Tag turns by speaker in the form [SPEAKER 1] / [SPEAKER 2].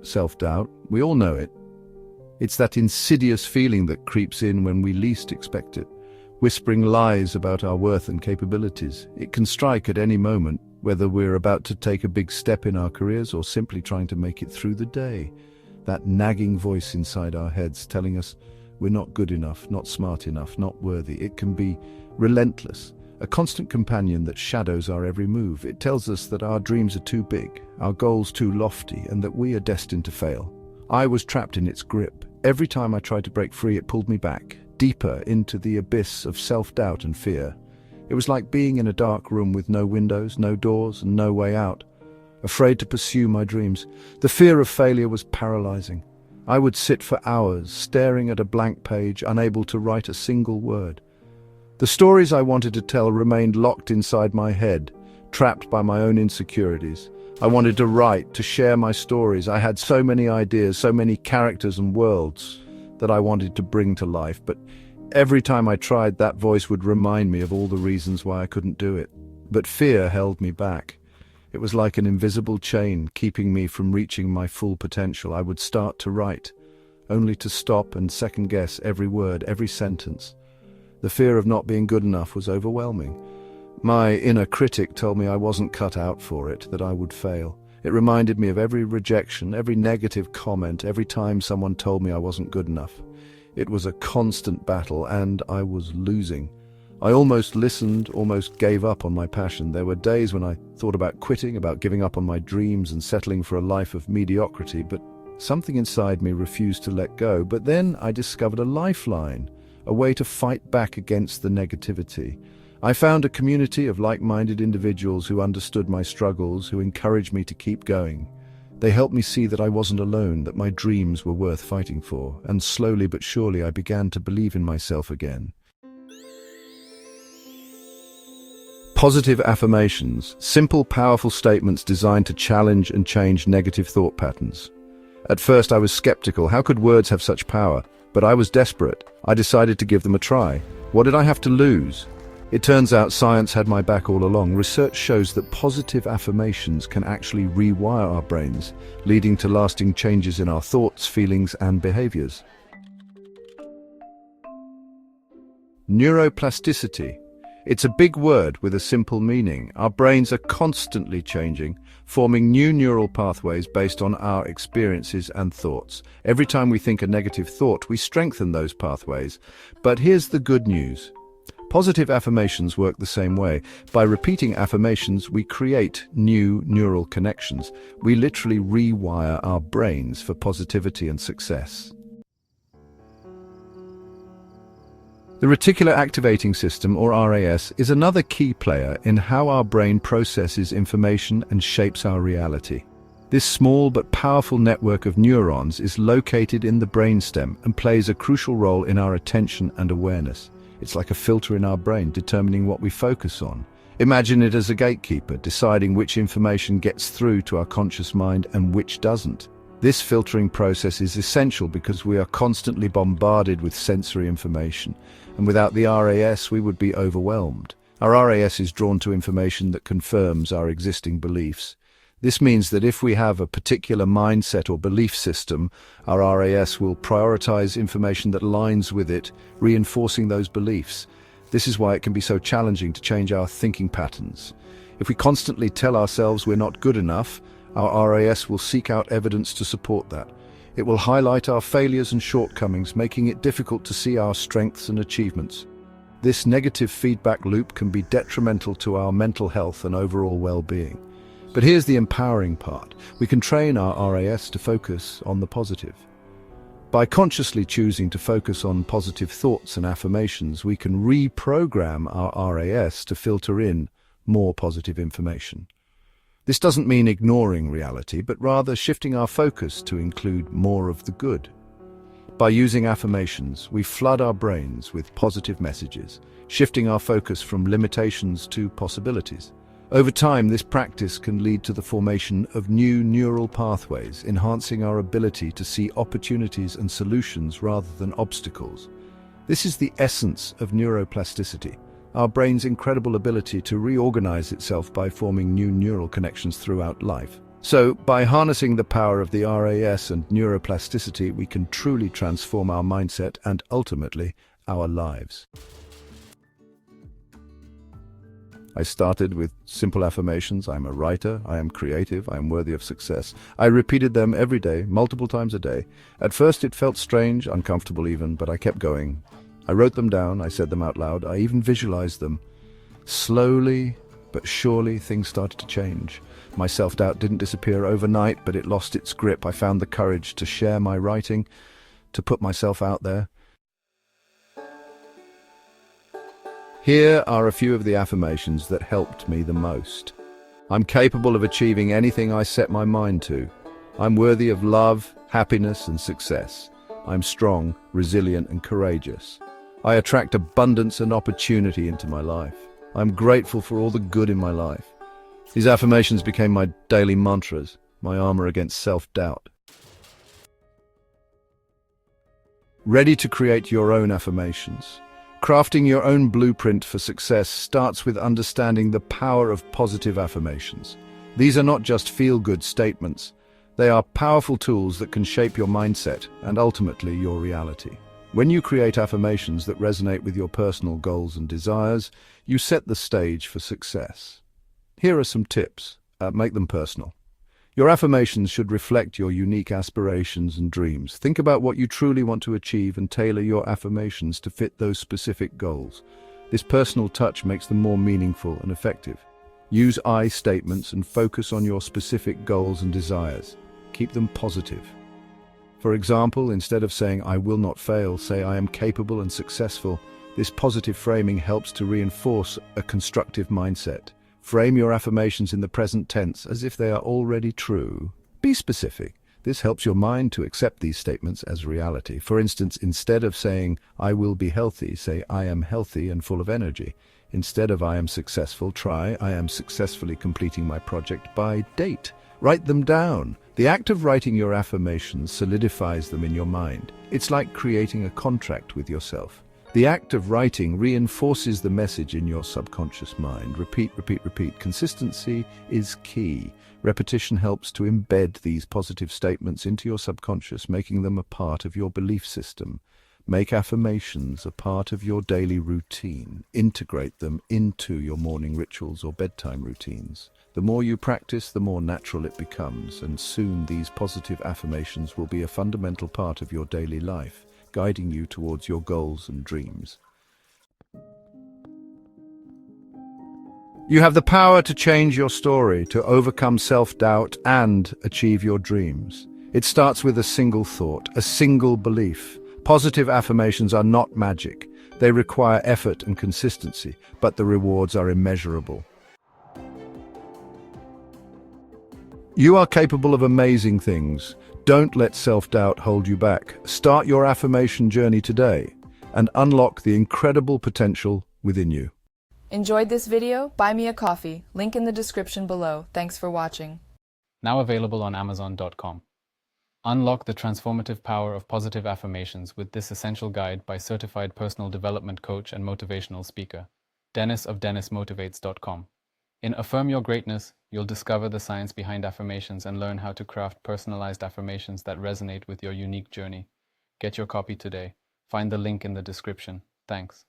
[SPEAKER 1] self-doubt. We all know it. It's that insidious feeling that creeps in when we least expect it, whispering lies about our worth and capabilities. It can strike at any moment, whether we're about to take a big step in our careers or simply trying to make it through the day. That nagging voice inside our heads telling us we're not good enough, not smart enough, not worthy. It can be relentless, a constant companion that shadows our every move. It tells us that our dreams are too big, our goals too lofty, and that we are destined to fail. I was trapped in its grip. Every time I tried to break free, it pulled me back, deeper into the abyss of self-doubt and fear. It was like being in a dark room with no windows, no doors, and no way out. Afraid to pursue my dreams. The fear of failure was paralyzing. I would sit for hours, staring at a blank page, unable to write a single word. The stories I wanted to tell remained locked inside my head, trapped by my own insecurities. I wanted to write, to share my stories. I had so many ideas, so many characters and worlds that I wanted to bring to life, but every time I tried, that voice would remind me of all the reasons why I couldn't do it. But fear held me back. It was like an invisible chain keeping me from reaching my full potential. I would start to write, only to stop and second-guess every word, every sentence. The fear of not being good enough was overwhelming. My inner critic told me I wasn't cut out for it, that I would fail. It reminded me of every rejection, every negative comment, every time someone told me I wasn't good enough. It was a constant battle, and I was losing. I almost listened, almost gave up on my passion. There were days when I thought about quitting, about giving up on my dreams and settling for a life of mediocrity, but something inside me refused to let go. But then I discovered a lifeline, a way to fight back against the negativity. I found a community of like-minded individuals who understood my struggles, who encouraged me to keep going. They helped me see that I wasn't alone, that my dreams were worth fighting for, and slowly but surely I began to believe in myself again. Positive affirmations, simple, powerful statements designed to challenge and change negative thought patterns. At first I was skeptical. How could words have such power? But I was desperate. I decided to give them a try. What did I have to lose? It turns out science had my back all along. Research shows that positive affirmations can actually rewire our brains, leading to lasting changes in our thoughts, feelings, and behaviors. Neuroplasticity. It's a big word with a simple meaning. Our brains are constantly changing, forming new neural pathways based on our experiences and thoughts. Every time we think a negative thought, we strengthen those pathways. But here's the good news. Positive affirmations work the same way. By repeating affirmations, we create new neural connections. We literally rewire our brains for positivity and success. The reticular activating system, or RAS, is another key player in how our brain processes information and shapes our reality. This small but powerful network of neurons is located in the brainstem and plays a crucial role in our attention and awareness. It's like a filter in our brain, determining what we focus on. Imagine it as a gatekeeper, deciding which information gets through to our conscious mind and which doesn't. This filtering process is essential because we are constantly bombarded with sensory information, and without the RAS we would be overwhelmed. Our RAS is drawn to information that confirms our existing beliefs. This means that if we have a particular mindset or belief system, our RAS will prioritize information that aligns with it, reinforcing those beliefs. This is why it can be so challenging to change our thinking patterns. If we constantly tell ourselves we're not good enough, our RAS will seek out evidence to support that. It will highlight our failures and shortcomings, making it difficult to see our strengths and achievements. This negative feedback loop can be detrimental to our mental health and overall well-being. But here's the empowering part. We can train our RAS to focus on the positive. By consciously choosing to focus on positive thoughts and affirmations, we can reprogram our RAS to filter in more positive information. This doesn't mean ignoring reality, but rather shifting our focus to include more of the good. By using affirmations, we flood our brains with positive messages, shifting our focus from limitations to possibilities. Over time, this practice can lead to the formation of new neural pathways, enhancing our ability to see opportunities and solutions rather than obstacles. This is the essence of neuroplasticity, our brain's incredible ability to reorganize itself by forming new neural connections throughout life. So, by harnessing the power of the RAS and neuroplasticity, we can truly transform our mindset and, ultimately, our lives. I started with simple affirmations. I'm a writer, I am creative, I am worthy of success. I repeated them every day, multiple times a day. At first it felt strange, uncomfortable even, but I kept going. I wrote them down, I said them out loud, I even visualized them. Slowly but surely things started to change. My self-doubt didn't disappear overnight, but it lost its grip. I found the courage to share my writing, to put myself out there. Here are a few of the affirmations that helped me the most. I'm capable of achieving anything I set my mind to. I'm worthy of love, happiness, and success. I'm strong, resilient, and courageous. I attract abundance and opportunity into my life. I'm grateful for all the good in my life. These affirmations became my daily mantras, my armor against self-doubt. Ready to create your own affirmations. Crafting your own blueprint for success starts with understanding the power of positive affirmations. These are not just feel-good statements. They are powerful tools that can shape your mindset and ultimately your reality. When you create affirmations that resonate with your personal goals and desires, you set the stage for success. Here are some tips. Make them personal. Your affirmations should reflect your unique aspirations and dreams. Think about what you truly want to achieve and tailor your affirmations to fit those specific goals. This personal touch makes them more meaningful and effective. Use I statements and focus on your specific goals and desires. Keep them positive. For example, instead of saying, "I will not fail," say, "I am capable and successful." This positive framing helps to reinforce a constructive mindset. Frame your affirmations in the present tense as if they are already true. Be specific. This helps your mind to accept these statements as reality. For instance, instead of saying, "I will be healthy," say, "I am healthy and full of energy." Instead of "I am successful," try, "I am successfully completing my project by date." Write them down. The act of writing your affirmations solidifies them in your mind. It's like creating a contract with yourself. The act of writing reinforces the message in your subconscious mind. Repeat, repeat, repeat. Consistency is key. Repetition helps to embed these positive statements into your subconscious, making them a part of your belief system. Make affirmations a part of your daily routine. Integrate them into your morning rituals or bedtime routines. The more you practice, the more natural it becomes, and soon these positive affirmations will be a fundamental part of your daily life, guiding you towards your goals and dreams. You have the power to change your story, to overcome self-doubt, and achieve your dreams. It starts with a single thought, a single belief. Positive affirmations are not magic. They require effort and consistency, but the rewards are immeasurable. You are capable of amazing things. Don't let self-doubt hold you back. Start your affirmation journey today and unlock the incredible potential within you.
[SPEAKER 2] Enjoyed this video? Buy me a coffee. Link in the description below. Thanks for watching.
[SPEAKER 3] Now available on Amazon.com. Unlock the transformative power of positive affirmations with this essential guide by certified personal development coach and motivational speaker, Dennis of DennisMotivates.com. In Affirm Your Greatness, you'll discover the science behind affirmations and learn how to craft personalized affirmations that resonate with your unique journey. Get your copy today. Find the link in the description. Thanks.